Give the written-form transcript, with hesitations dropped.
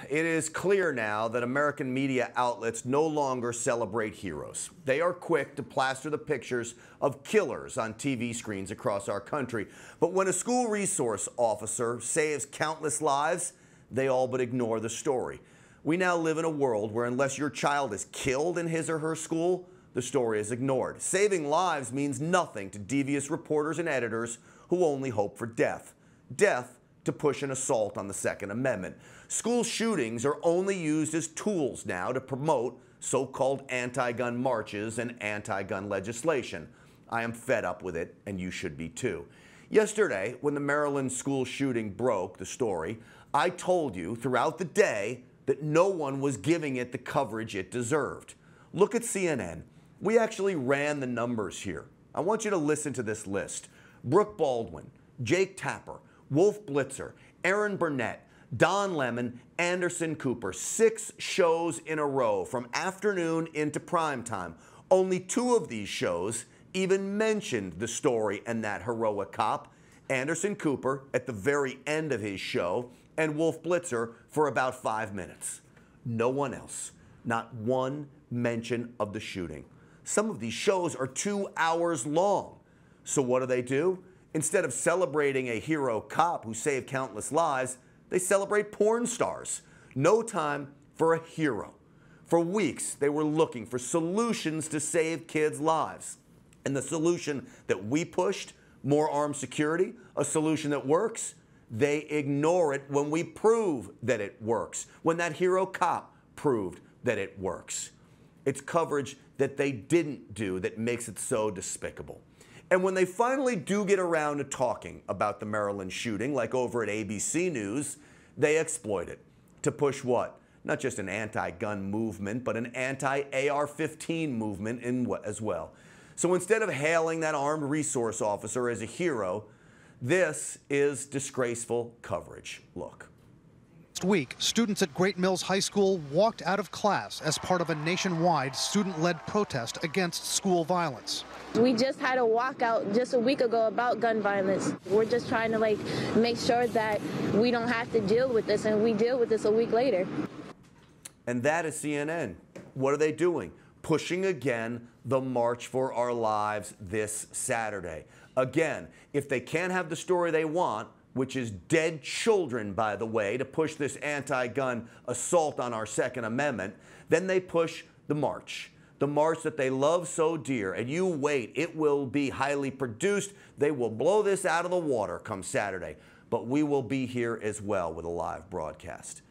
it is clear now that American media outlets no longer celebrate heroes. They are quick to plaster the pictures of killers on TV screens across our country. But when a school resource officer saves countless lives, they all but ignore the story. We now live in a world where unless your child is killed in his or her school, the story is ignored. Saving lives means nothing to devious reporters and editors who only hope for death. Death to push an assault on the Second Amendment. School shootings are only used as tools now to promote so-called anti-gun marches and anti-gun legislation. I am fed up with it, and you should be too. Yesterday, when the Maryland school shooting broke, the story, I told you throughout the day that no one was giving it the coverage it deserved. Look at CNN. We actually ran the numbers here. I want you to listen to this list. Brooke Baldwin, Jake Tapper, Wolf Blitzer, Aaron Burnett, Don Lemon, Anderson Cooper. 6 shows in a row from afternoon into prime time. Only 2 of these shows even mentioned the story and that heroic cop. Anderson Cooper at the very end of his show and Wolf Blitzer for about 5 minutes. No one else. Not one mention of the shooting. Some of these shows are 2 hours long. So what do? Instead of celebrating a hero cop who saved countless lives, they celebrate porn stars. No time for a hero. For weeks, they were looking for solutions to save kids' lives. And the solution that we pushed, more armed security, a solution that works, they ignore it when we prove that it works, when that hero cop proved that it works. It's coverage that they didn't do that makes it so despicable. And when they finally do get around to talking about the Maryland shooting, like over at ABC News, they exploit it to push what? Not just an anti-gun movement, but an anti-AR-15 movement as well. So instead of hailing that armed resource officer as a hero, this is disgraceful coverage. Look. Last week, students at Great Mills High School walked out of class as part of a nationwide student-led protest against school violence. We just had a walkout just a week ago about gun violence. We're just trying to make sure that we don't have to deal with this, and we deal with this a week later. And that is CNN. What are they doing? Pushing again the March for Our Lives this Saturday. Again, if they can't have the story they want, which is dead children, by the way, to push this anti-gun assault on our Second Amendment, then they push the march that they love so dear. And you wait, it will be highly produced. They will blow this out of the water come Saturday. But we will be here as well with a live broadcast.